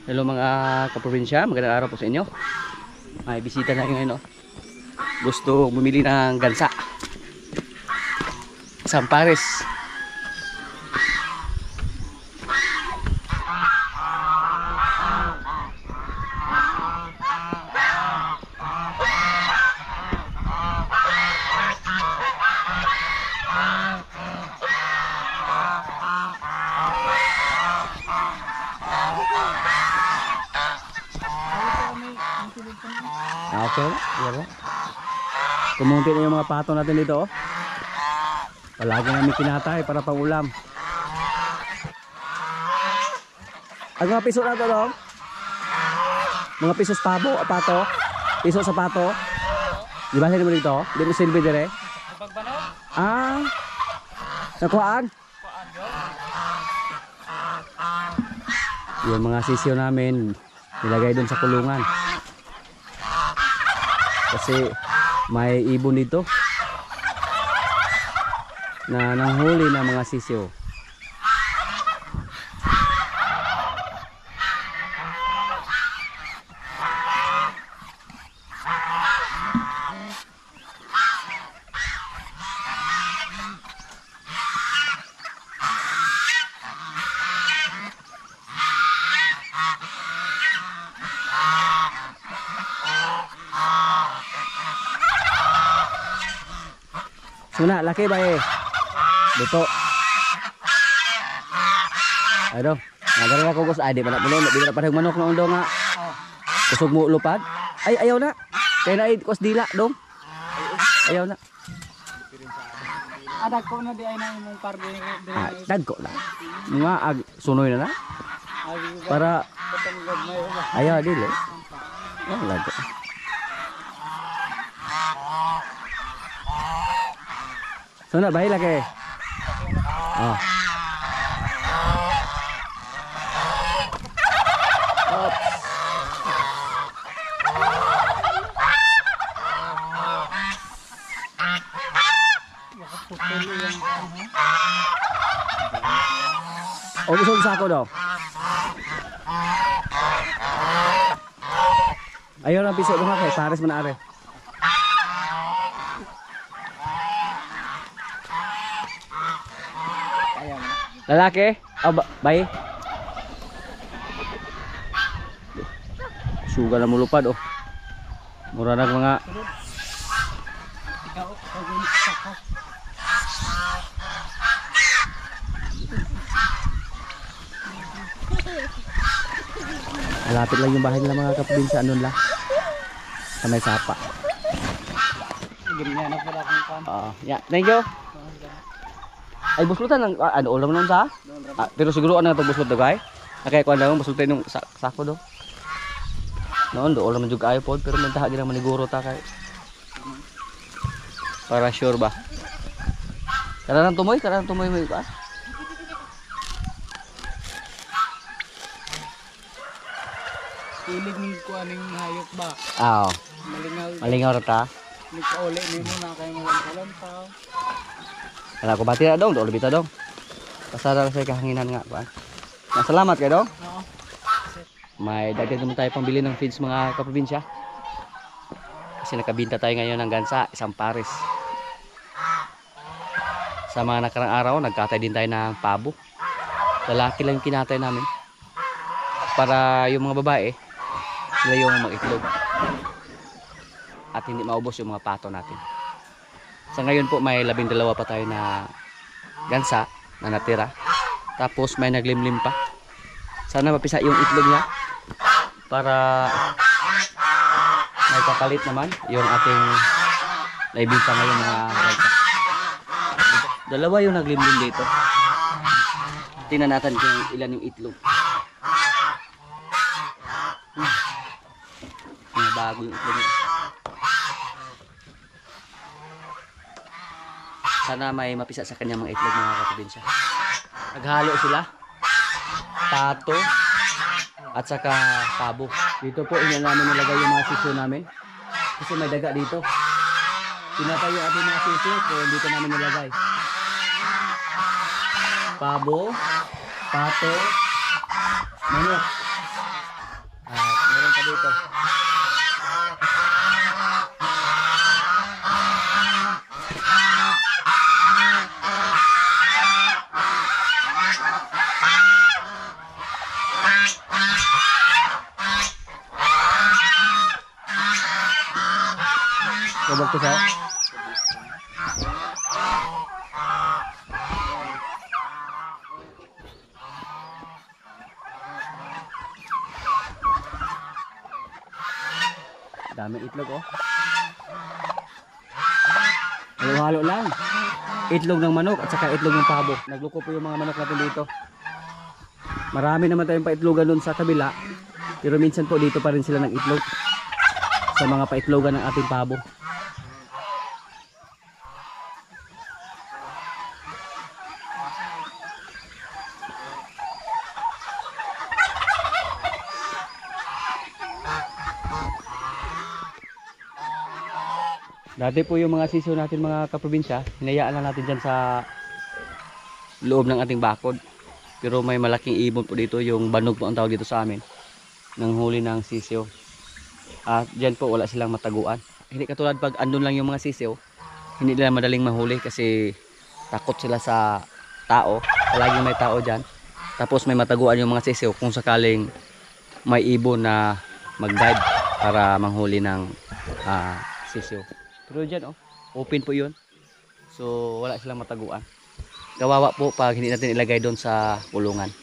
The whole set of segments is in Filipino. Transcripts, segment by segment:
Hello mga kaprobinsya, magandang araw po sa inyo. May bisita na ngayon, no? Gusto bumili ng gansa. Sampares. Okay, yan. Kumunti na yung mga pato natin dito, oh. Palagi namin kinatay para pang ulam. Ang mga piso na to, no? Mga pisos pabo, pato. Piso sa pato. Di ba sino mo dito? Di mo silbi dire? Ah, nakuhaan? Yung mga sisyo namin nilagay dun sa kulungan. Kasi may ibon dito na nanghuli ng mga sisyo. Suna, laki ba eh? Dito. Ayo, nagara ko gusto adi man pulo, di na parang manok na undo nga. Kusog mo lupad. Ay ayaw na. Kay na kos dila dong. Ayaw na. Adag ko na di ay na imong kargo ni. Dagko na. Nga sunoy na na. Para ayaw dili. Oh, lago. Suna, bahay lagi. Oh. O gusto sa ako daw. Ayaw lang piso mga kay pares man are. Lalaki? Oh, bay. Suga na mulupad, oh. Mura na mga malapit lang yung bahay nila mga kaprobinsya, ano lang sa may sapa. Yeah, thank you. Ay buslutan ng ano ulam nun sa? Pero siguro ano to buslot daw kay? Nakay ko daw buslutan yung sako do. Noon do ulam jud kayo pod pero mentaha gid man siguro ta kay. Para sure ba? Kanang tumoy mo ka. Ilig ning kuaning hayop ba? Ah. Malingaw. Malingaw ra ta. Nikauli nimo na kay mga lantaw. Ala ko bati na dong, do bita dong. Pasara sa kahanginan nga ba. Salamat kay dong. Oo. May dagdag naman tayo pambili ng feeds mga kaprobinsya. Kasi nakabinta tayo ngayon ng gansa, isang pares. Sa mga nakarang araw, nagkatay din tayo ng pabo. Lalaki lang yung kinatay namin. Para yung mga babae, sila yung mag-itlog. At hindi maubos yung mga pato natin. Sa ngayon po may 12 pa tayo na gansa na natira. Tapos may naglimlim pa. Sana mapisa yung itlog niya para may kapalit naman yung ating naibinta ngayon mga gansa. Dalawa yung naglimlim dito. Tingnan natin kung ilan yung itlog. Bago yung itlog niya. Sana may mapisa sa kanya mga itlog mga kaprobinsya. Naghalo sila. Pato at saka pabo. Dito po inyo namin nilagay yung mga sisyo namin. Kasi may daga dito. Pinatay yung ating mga sisyo kung dito namin nilagay. Pabo, pato, manok. dito. Kabog ko sa daming itlog oh. Halo-halo lang. Itlog ng manok at saka itlog ng pabo. Nagluko po yung mga manok natin dito. Marami naman tayong paitlogan doon sa kabila. Pero minsan po dito pa rin sila nag-itlog. Sa mga paitlogan ng ating pabo. Dati po yung mga sisiw natin mga kaprobinsya, hinayaan lang natin dyan sa loob ng ating bakod. Pero may malaking ibon po dito, yung banog po ang tawag dito sa amin, ng huli ng sisiw. At dyan po wala silang mataguan. Hindi katulad pag andun lang yung mga sisiw, hindi nila madaling mahuli kasi takot sila sa tao. Palaging may tao dyan. Tapos may mataguan yung mga sisiw kung sakaling may ibon na mag-dive para manghuli ng sisiw. Pero dyan oh, open po yun. So wala silang mataguan. Kawawa po pag hindi natin ilagay doon sa kulungan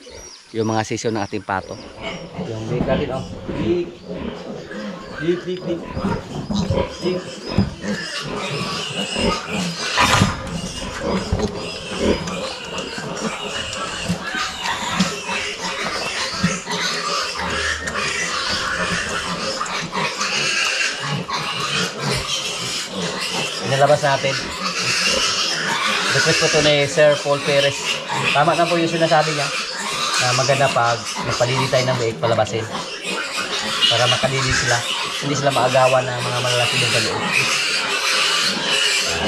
yung mga sisiw ng ating pato. Yung big natin oh. Big. Nilabas natin. Request po ito ni Sir Paul Perez. Tama na po yung sinasabi niya na maganda pag nagpalili tayo ng biik palabasin para makalili sila, hindi sila maagawan ng mga malalaki din sa loob.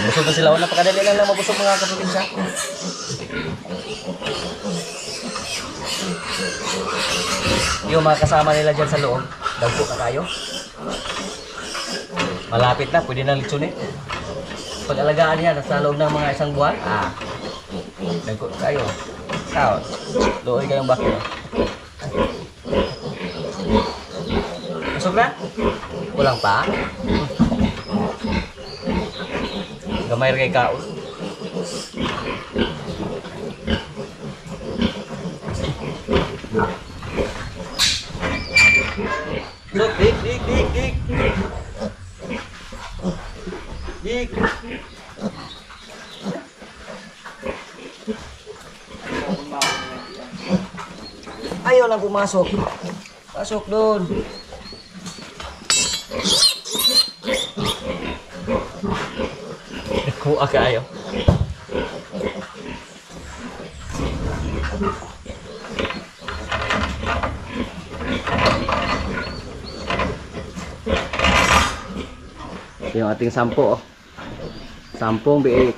Busog na sila. Napakadali lang mabusog mga kaprobinsya. Yung mga kasama nila dyan sa loob, dagpo na tayo. Malapit na, pwede na litsunin. Pag-alagaan niya, nasa loob ng mga isang buwan, dagpo tayo. Sao, looy kayong bakyo. Busog na? Kulang pa? Gamay rin kay kaon. Look, dik. Dik. Ayaw lang pumasok. Pasok doon. Kuha ka ayaw. Yung ating 10 oh. 10 biik.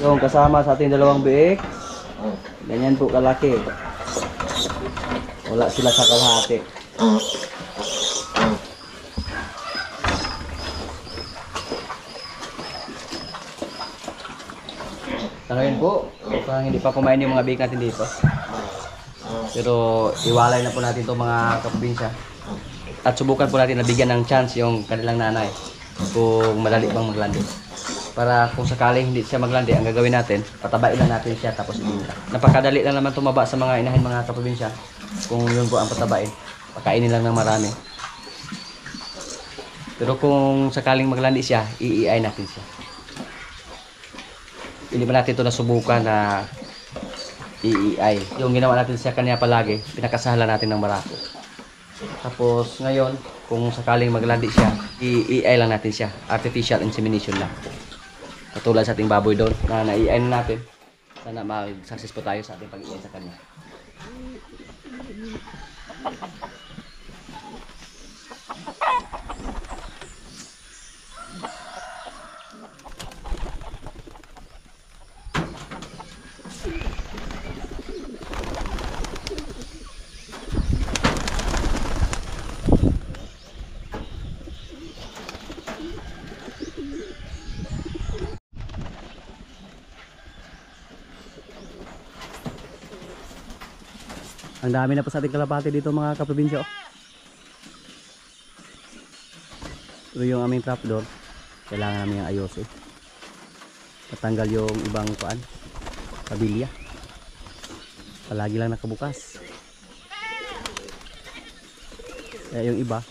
Yung kasama sa ating 2 biik. Ganyan po kalaki. Wala sila sa kalahati. Ngayon po, parang hindi pa kumain yung mga biik natin dito. Pero iwalay na po natin itong mga kaprobinsya. At subukan po natin na bigyan ng chance yung kanilang nanay kung madali bang maglandi. Para kung sakaling hindi siya maglandi, ang gagawin natin, patabain lang natin siya tapos ibinta. Napakadali lang naman tumaba sa mga inahin mga kaprobinsya. Kung yun po ang patabain, pakainin lang ng marami. Pero kung sakaling maglandi siya, i-EI natin siya. Hindi ba natin ito nasubukan na i-EI. Yung ginawa natin siya kanya palagi, pinakasahala natin ng barako. Tapos ngayon, kung sakaling maglandi siya, i-EI lang natin siya. Artificial insemination lang. Katulad sa ating baboy doon na na-EI na natin. Sana mag-success po tayo sa ating pag-EI sa kanya. Ang dami na po sa ating kalapati dito mga kaprobinsya. Pero yung aming trapdoor, kailangan namin yung ayusin. Tatanggal yung ibang kuan, kabilya. Palagi lang nakabukas. Kaya yung iba,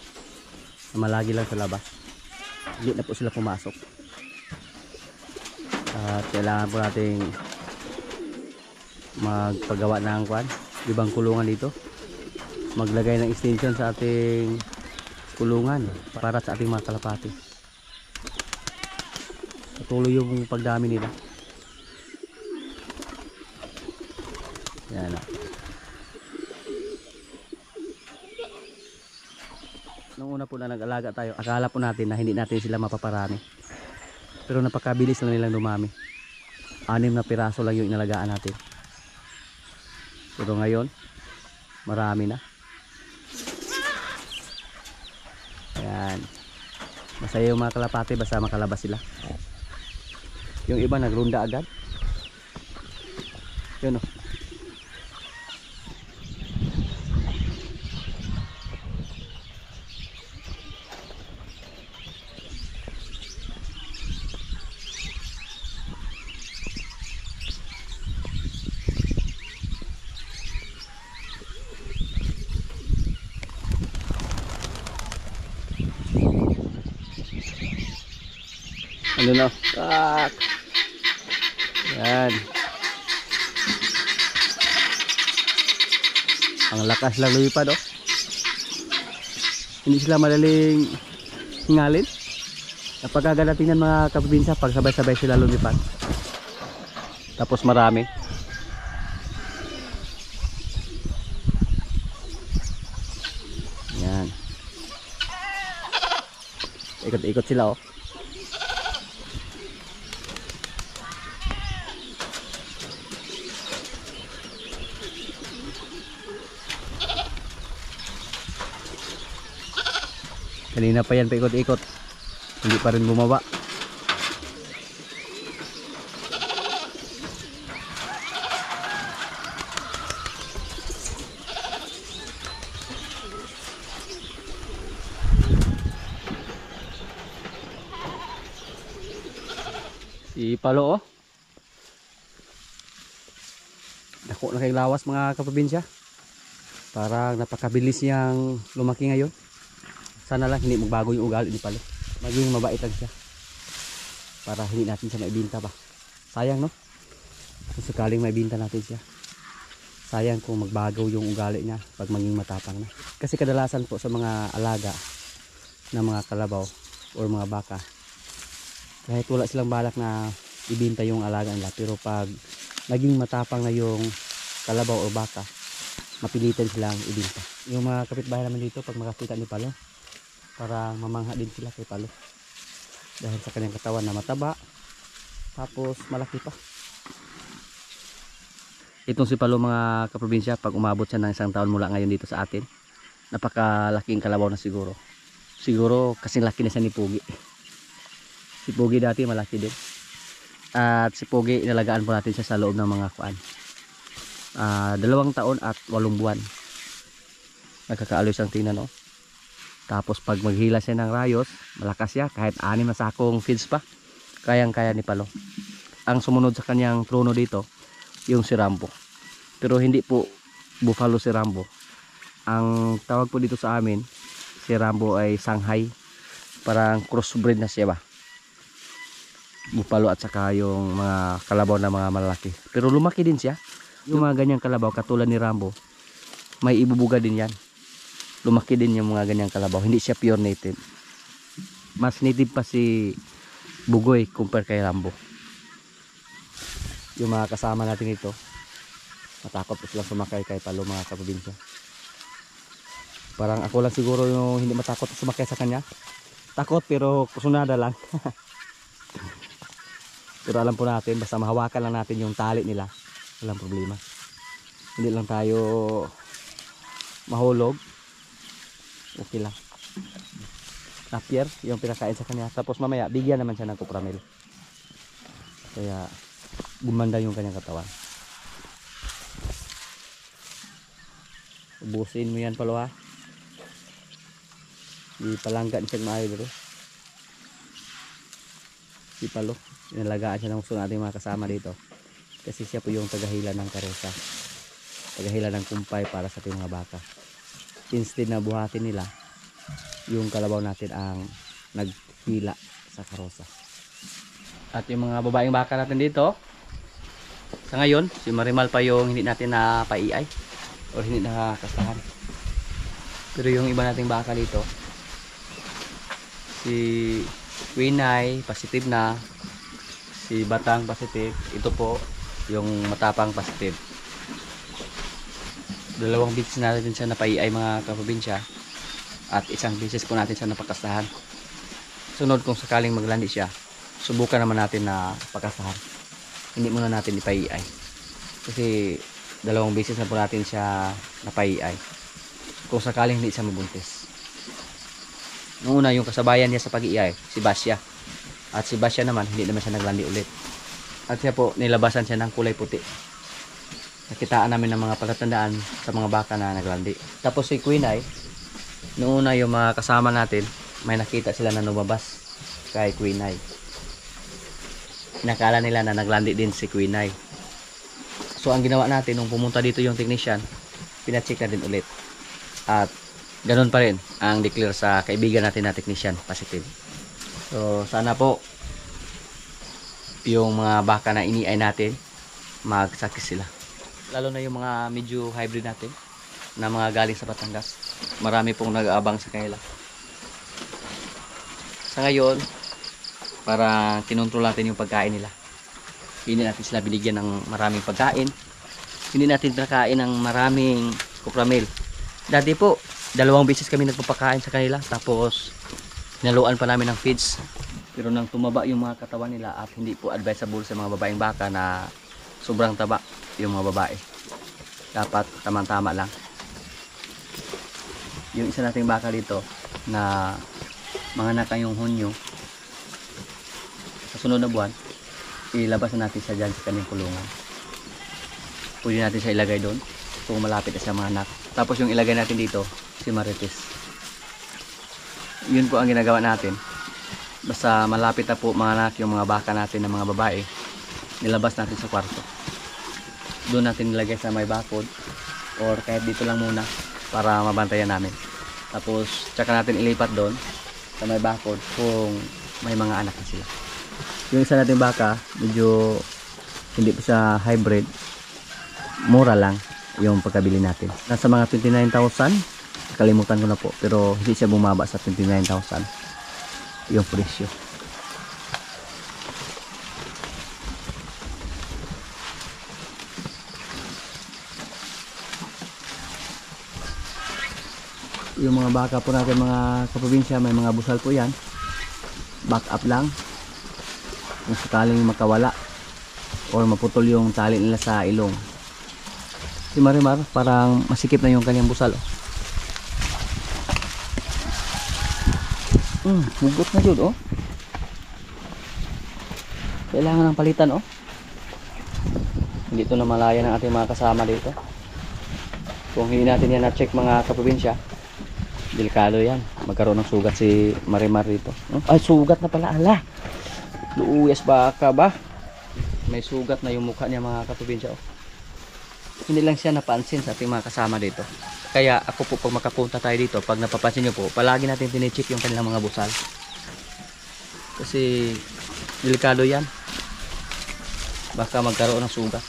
malagi lang sa labas. Hindi na po sila pumasok. At kailangan po nating magpagawa ng kuan, ibang kulungan dito. Maglagay ng extension sa ating kulungan para sa ating mga kalapati. Patuloy yung pagdami nila. Yan na. Nung una po na nag-alaga tayo, akala po natin na hindi natin sila mapaparami. Pero napakabilis na nilang dumami. 6 na piraso lang yung inalagaan natin. Pero ngayon, marami na. Ayan. Masaya yung mga kalapati basta makalabas sila. Yung iba nagrunda agad. Yun o. Ano na? Tak! Yan. Ang lakas lang lumipad oh. Hindi sila madaling hingalin. Napagaganda tingnan mga kaprobinsya pag sabay-sabay sila lumipad. Tapos marami. Yan. Ikot-ikot sila oh. Kanina pa yan paikot-ikot. Hindi pa rin bumaba. Si Palo oh. Dako na kayong lawas mga kaprobinsya. Parang napakabilis niyang lumaki ngayon. Sana lang hindi magbago yung ugali ni Palo. Maging mabait lang siya. Para hindi natin siya maibinta ba. Sayang no? Kung sakaling maibinta natin siya. Sayang kung magbago yung ugali niya pag maging matapang na. Kasi kadalasan po sa mga alaga na mga kalabaw or mga baka, kahit wala silang balak na ibinta yung alaga nila, pero pag naging matapang na yung kalabaw o baka, mapilitan silang ibinta. Yung mga kapitbahay naman dito, pag makakita ni Palo, para mamangha din sila kay Palo dahil sa kanyang katawan na mataba, tapos malaki pa. Itong si Palo mga kaprobinsya, pag umabot siya ng 1 taon mula ngayon dito sa atin, napakalaking kalabaw na siguro. Siguro kasing laki na siya ni Pugi. Si Pugi dati malaki din. At si Pugi inalagaan po natin siya sa loob ng mga kuan, 2 taon at 8 buwan. Nagkakaaloy siyang tingnan oh. Tapos pag maghila siya ng rayos, malakas siya, kahit 6 na sakong feeds pa, kayang-kaya ni Palo. Ang sumunod sa kanyang trono dito, yung si Rambo. Pero hindi po buffalo si Rambo. Ang tawag po dito sa amin, si Rambo ay Shanghai. Parang crossbreed na siya ba. Buffalo at saka yung mga kalabaw na mga malaki. Pero lumaki din siya. Yung mga ganyang kalabaw katulad ni Rambo, may ibubuga din yan. Lumaki din yung mga ganyang kalabaw. Hindi siya pure native. Mas native pa si Bugoy compare kay Rambo. Yung mga kasama natin ito, matakot po silang sumakay kay Palo mga kaprobinsya. Parang ako lang siguro yung hindi matakot sumakay sa kanya. Takot pero kusunada lang. Pero alam po natin, basta mahawakan lang natin yung tali nila, walang problema. Hindi lang tayo mahulog, okay lang. Napier yung pinakain sa kanya, tapos mamaya bigyan naman siya ng kupramil, kaya gumanda yung kanyang katawan. Ubusin mo yan palo ha. Ipalanggan siya maayo dito. Si Palo, inalagaan siya ng gusto natin mga kasama dito. Kasi siya po yung tagahila ng karosa. Tagahila ng kumpay para sa ating mga baka. Instead na buhatin nila, yung kalabaw natin ang naghila sa karosa. At yung mga babaeng baka natin dito, sa ngayon, si Marimal pa yung hindi natin na paiay o hindi nakakastahan. Pero yung iba nating baka dito, si Winay, positive na. Si Batang, positive. Ito po, yung Matapang, positive. 2 beses natin siya napaiay mga kaprobinsya. At 1 beses po natin siya napakastahan. Sunod kung sakaling maglandi siya, subukan naman natin na pakastahan. Hindi muna natin ipaiay. Kasi 2 beses na po natin siya napaiay. Kung sakaling hindi siya mabuntis. Noong una yung kasabayan niya sa pag-iay, si Basya. At si Basya naman, hindi naman siya naglandi ulit. At siya po, nilabasan siya ng kulay puti. Nakitaan namin ng mga palatandaan sa mga baka na naglandi. Tapos si Queen Eye, noong una yung mga kasama natin, may nakita sila na lumabas kay Queen Eye. Nakala nila na naglandi din si Queen Eye. So ang ginawa natin, nung pumunta dito yung technician, pinacheck na din ulit. At ganun pa rin ang declare sa kaibigan natin na technician, positive. So sana po yung mga baka na iniay natin magsakis sila. Lalo na yung mga medyo hybrid natin na mga galing sa Batangas. Marami pong nag-aabang sa kanila. Sa ngayon, para kinontrol natin yung pagkain nila. Hindi natin sila binigyan ng maraming pagkain. Hindi natin pinakain ng maraming kupramil. Dati po 2 beses kami nagpapakain sa kanila, tapos naluan pa namin ng feeds. Pero nang tumaba yung mga katawan nila, at hindi po advisable sa mga babaeng baka na sobrang taba yung mga babae. Dapat tamang-tama lang. Yung isa nating baka dito na manganak ngayong Hunyo, sa sunod na buwan, ilabas na natin siya dyan sa kanyang kulungan. Pwede natin siya ilagay doon kung malapit na siya manganak. Tapos yung ilagay natin dito, si Marites. Yun po ang ginagawa natin. Basta malapit na po manganak yung mga baka natin ng mga babae, nilabas natin sa kwarto. Doon natin nilagay sa may bakod or kahit dito lang muna para mabantayan namin. Tapos tsaka natin ilipat doon sa may bakod kung may mga anak na sila. Yung isa natin baka, medyo hindi pa siya hybrid, mura lang yung pagkabili natin. Nasa mga 29,000. Kalimutan ko na po, pero hindi siya bumaba sa 29,000 yung presyo. Yung mga baka po natin mga kaprobinsya, may mga busal po yan. Back up lang kung sakaling makawala or maputol yung tali nila sa ilong. Si Marimar parang masikip na yung kanyang busal. Hugot na yun, oh. Kailangan ng palitan, oh. Hindi ito na malaya ng ating mga kasama dito. Kung hindi natin yan na-check mga kaprobinsya, delikado yan. Magkaroon ng sugat si Marimar dito. Ay, sugat na pala, ala. Luuyas baka ba? May sugat na yung mukha niya mga kaprobinsya, oh. Hindi lang siya napansin sa ating mga kasama dito. Kaya ako po, pag makapunta tayo dito, pag napapansin nyo po, palagi natin tinicheck yung kanilang mga busal. Kasi delikado yan. Baka magkaroon ng sugat.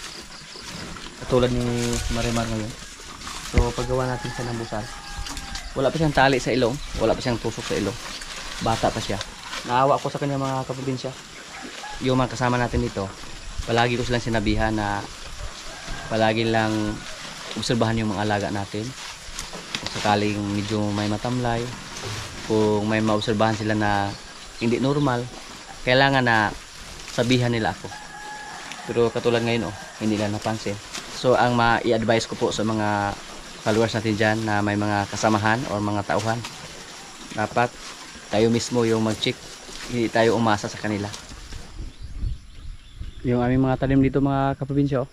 Katulad ni Marimar ngayon. So paggawa natin siya ng busal, wala pa siyang tali sa ilong, wala pa siyang tusok sa ilong. Bata pa siya. Naawa ako sa kanya mga kaprobinsya. Yung mga kasama natin dito, palagi ko silang sinabihan na palagi lang obserbahan yung mga alaga natin. Kung sakaling medyo may matamlay, kung may maobserbahan sila na hindi normal, kailangan na sabihan nila ako. Pero katulad ngayon, oh, hindi na napansin. So ang ma-i-advise ko po sa mga followers natin dyan na may mga kasamahan o mga tauhan, dapat tayo mismo yung mag-check, hindi tayo umasa sa kanila. Yung aming mga talim dito mga kaprobinsya, oh.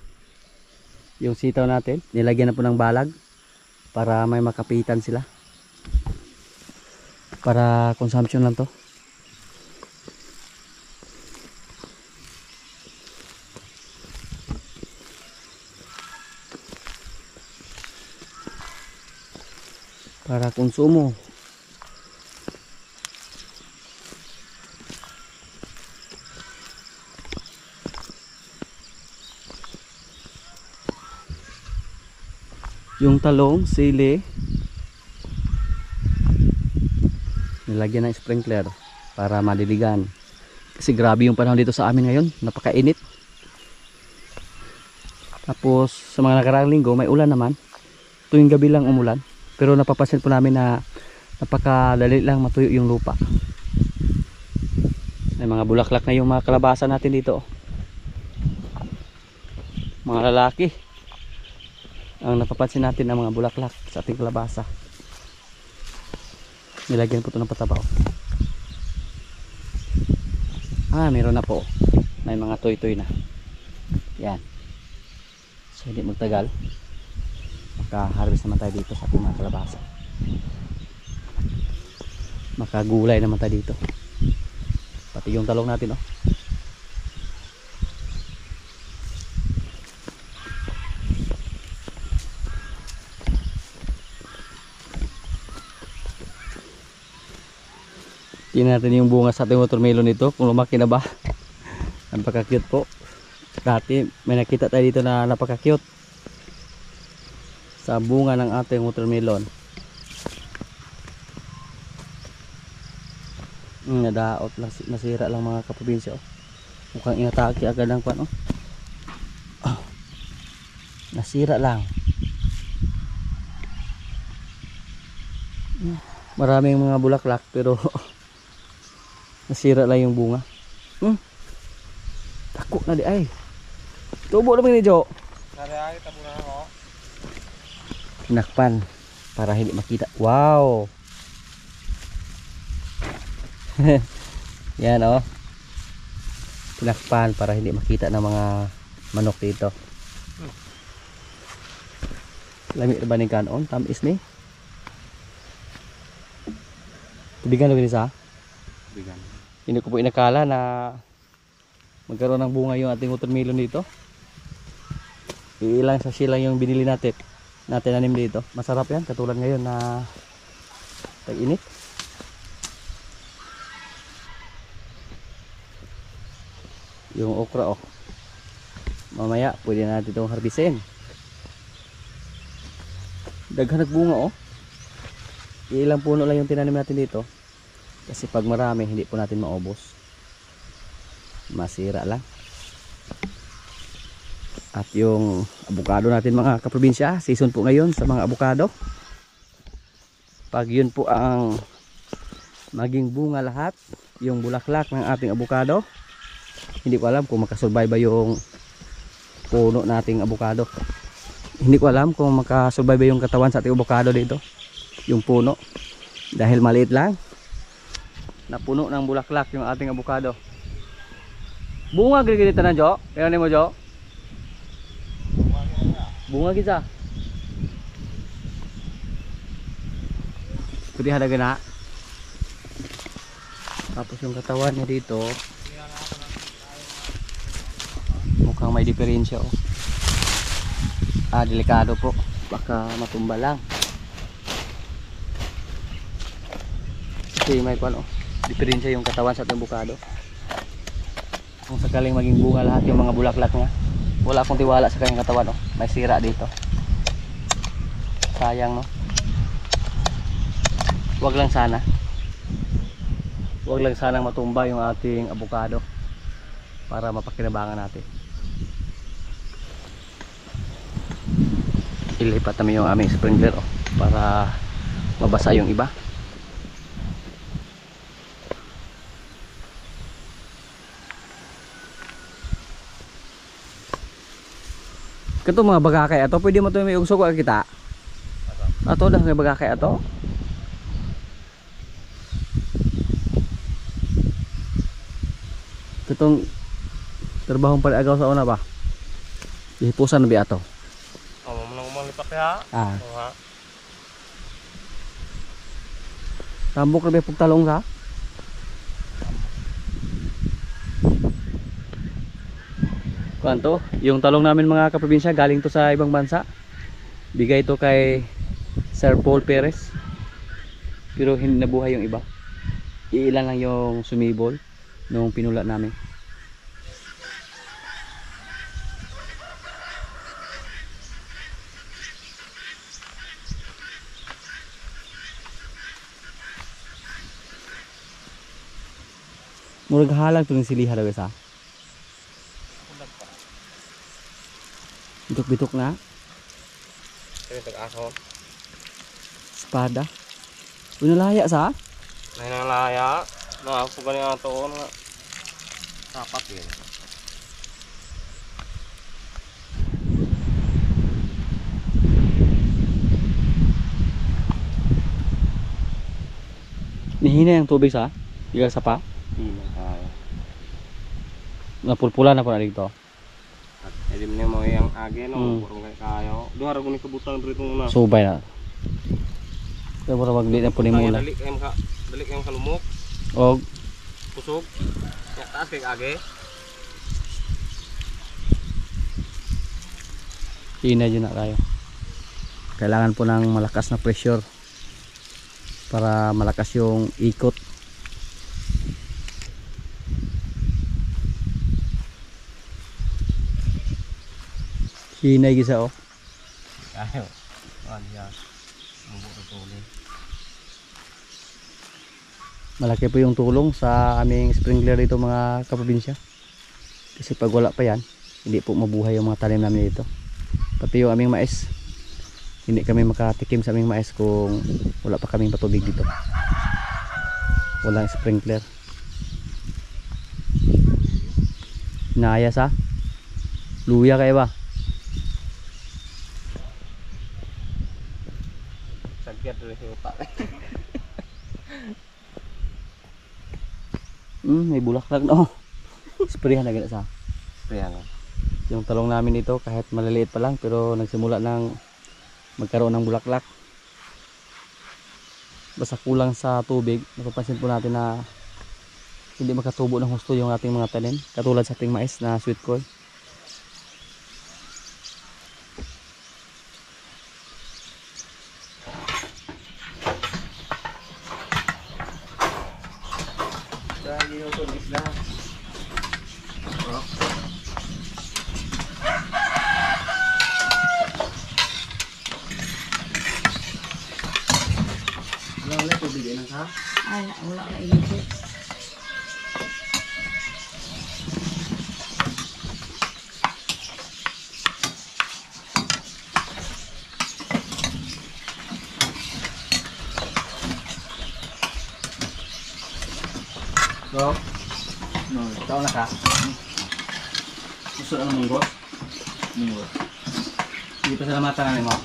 Yung sitaw natin, nilagyan na po ng balag para may makapitan sila. Para consumption lang to. Para konsumo. Yung talong, sili, nilagyan ng sprinkler para madiligan. Kasi grabe yung panahon dito sa amin ngayon, napakainit. Tapos sa mga nakaraang linggo may ulan naman. Tuwing gabi lang umulan. Pero napapansin po namin na napakadali lang matuyo yung lupa. May mga bulaklak na yung mga kalabasa natin dito. Mga lalaki ang napapansin natin ang mga bulaklak sa ating kalabasa. Nilagyan po ito ng pataba. Meron na po. May mga toy-toy na. Yan. So hindi magtagal, maka-harvest naman tayo dito sa ating mga kalabasa. Makagulay naman tayo dito. Pati yung talong natin, oh. Tingnan natin yung bunga sa ating watermelon nito, kung lumaki na ba. Napaka-cute po. Dati may nakita tayo dito na napaka-cute sa bunga ng ating watermelon. Nadaot lang, nasira lang mga kaprobinsya, oh. Mukhang inatake agad ng kwan, oh. Nasira lang. Maraming mga bulaklak pero nasira lang yung bunga. Tako na di ay. Tubo naman ni Jo. Nari tabunan ako. Tinakpan para hindi makita. Wow. Yan, oh. Tinakpan para hindi makita ng mga manok dito. Lami ba ning kanon? Tamis ni. Tubigan lagi sa. Bigan. Hindi ko po inakala na magkaroon ng bunga yung ating watermelon dito. Ilang sa silang yung binili natin nanim dito. Masarap yan, katulad ngayon na tag-init. Yung okra, oh. Mamaya pwede natin itong harbisin. Daghan nagbunga, oh. Ilang puno lang yung tinanim natin dito. Kasi pag marami hindi po natin maubos. Masira lang. At yung avocado natin mga kaprobinsya, season po ngayon sa mga avocado. Pag yun po ang maging bunga lahat, yung bulaklak ng ating avocado, hindi ko alam kung makasurvive ba yung puno nating avocado. Hindi ko alam kung makasurvive ba yung katawan sa ating avocado dito, yung puno, dahil maliit lang na puno ng bulaklak yung ating avocado. Bunga gini-gini tanan, Jo. Ayan mo, Jo. Bunga kita. Pwede halaga na. Tapos yung katawan niya dito, mukhang may diferensya, oh. Delikado po. Baka matumba lang. Kasi may kwan, oh. Diferensya yung katawan sa ating avocado. Kung sakaling maging bunga lahat yung mga bulaklak niya, wala akong tiwala sa kanyang katawan, oh. May sira dito. Sayang, no? Wag lang sana matumba yung ating avocado para mapakinabangan natin. Ilipat namin yung aming sprinkler, oh, para mabasa yung iba. Kato mga bagakay ato, pwede mo ito may ugsog ka kita. Ato dah nga bagakay ato. Katong trabahong pag-agaw sa una ba? Ihipusan na ba ato? Mo nang umalipak ya. Ah. Ha. Tambok na pug talong sa. Kuanto, yung talong namin mga kaprobinsya galing to sa ibang bansa. Bigay to kay Sir Paul Perez. Pero hindi nabuhay yung iba. Iilan lang yung sumibol nung pinula namin. Murag halang to ng siliha daw isa. Bitok-bitok na. Kaya tag-ako. Espada. Unalaya sa? May nalaya. Ako ba nga ito nga. Sapat yun. Nihina yung tubig sa? Iga sa pa? Hindi na kaya. Napulpula na po na dito. At edim niya mo yung agi no. Purong kaya. Duha ra guni kabutan dito na. Subay na. Kaya mura maglit na po ni mula. Dali kayong kalumok. Og Kusog. Ya taas kay agi. hina dyan na kayo. Kailangan po ng malakas na pressure para malakas yung ikot. Hinay gisa oh. Ayo. Ano Mabuk tuloy. Malaki po yung tulong sa aming sprinkler dito mga kaprobinsya. Kasi pag wala pa yan, hindi po mabuhay yung mga tanim namin dito. Pati yung aming mais. Hindi kami makatikim sa aming mais kung wala pa kaming patubig dito. Walang sprinkler. Naya sa luya kayo ba? Sagyat dito sa utak. May bulaklak no. Sprayan na gano'n sa. Kaya nga. Yung talong namin ito kahit maliliit pa lang pero nagsimula ng magkaroon ng bulaklak. Basta kulang sa tubig, napapansin po natin na hindi makatubo ng husto yung ating mga tanim, katulad sa ating mais na sweet corn. Dahil yung tulis na. Wala tubig din ha? Ay, wala na inipit. So, no, tao na ka. Gusto ang munggos? Munggos. Hindi pa salamatan na mo.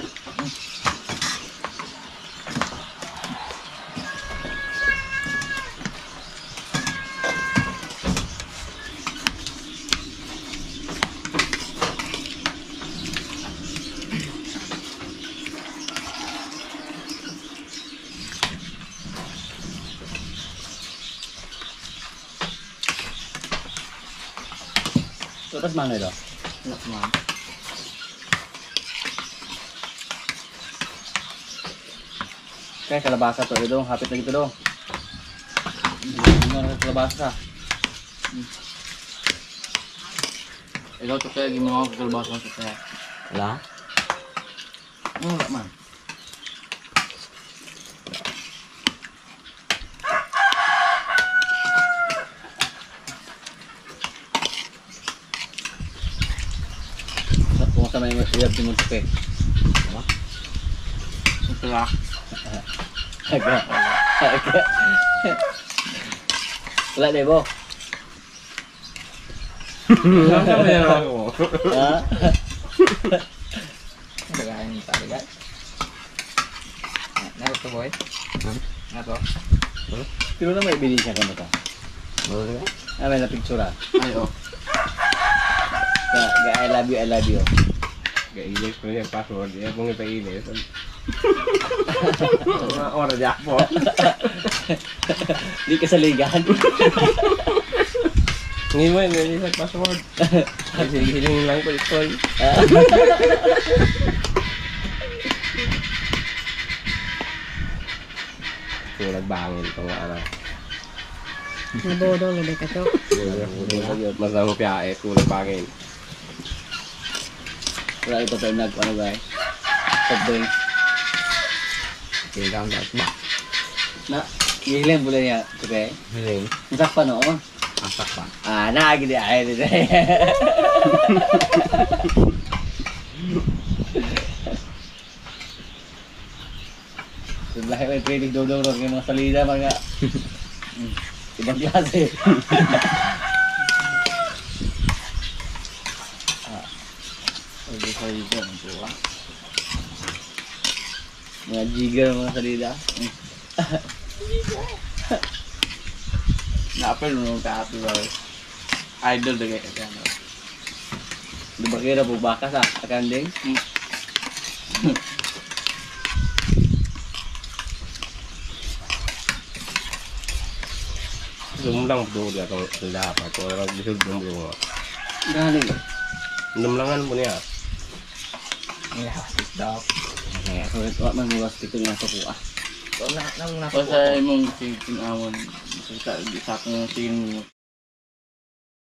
Tapos mana ito? Kaya kalabasa to ito, hapit lagi ito dong. Ano kalabasa? Ikaw to kaya ginawa ko kalabasa to kaya. Wala? Wala man. Sama yung iyab di mo tupe. Apa? Ito lah. Agak. Wala deh bo. Ano yan ako? Ha? Dagahan yung talaga. Nato to boy. Nato. Pero na may bili siya kamo to. Ah, may na picture ah. Ay, oh. I love you. Gailis ko yung password. Kung ipailis. Mga oras niya po. Di ka sa ligan. Hindi mo yun, hindi sa password. Hiling lang ko ito. Kung nagbangin ito nga ano. Nabodo, lulay ka to. Mas lang piyae kung nagbangin. Wala ito tayo ano guys. Soft drinks. Kailangan dapat ba? Na, hihilang pula niya. Okay. Hiling. Masak pa no? Asak pa. Nagi di ay di. Sebelah may training dodong yung mga salida mga ibang klase. Mga jigger mga salida. Napel nung kapi ba? Idol na kayo kaya. Di ba kira po baka sa akanding? Lumlang doon niya itong dapat. Kung nag-disod mo mo. Galing. Lumlangan mo niya. Nilawas daw. Kaya so ito man bukas ito nga sa kuha. So na Kasi mong ting awon sa sakong ting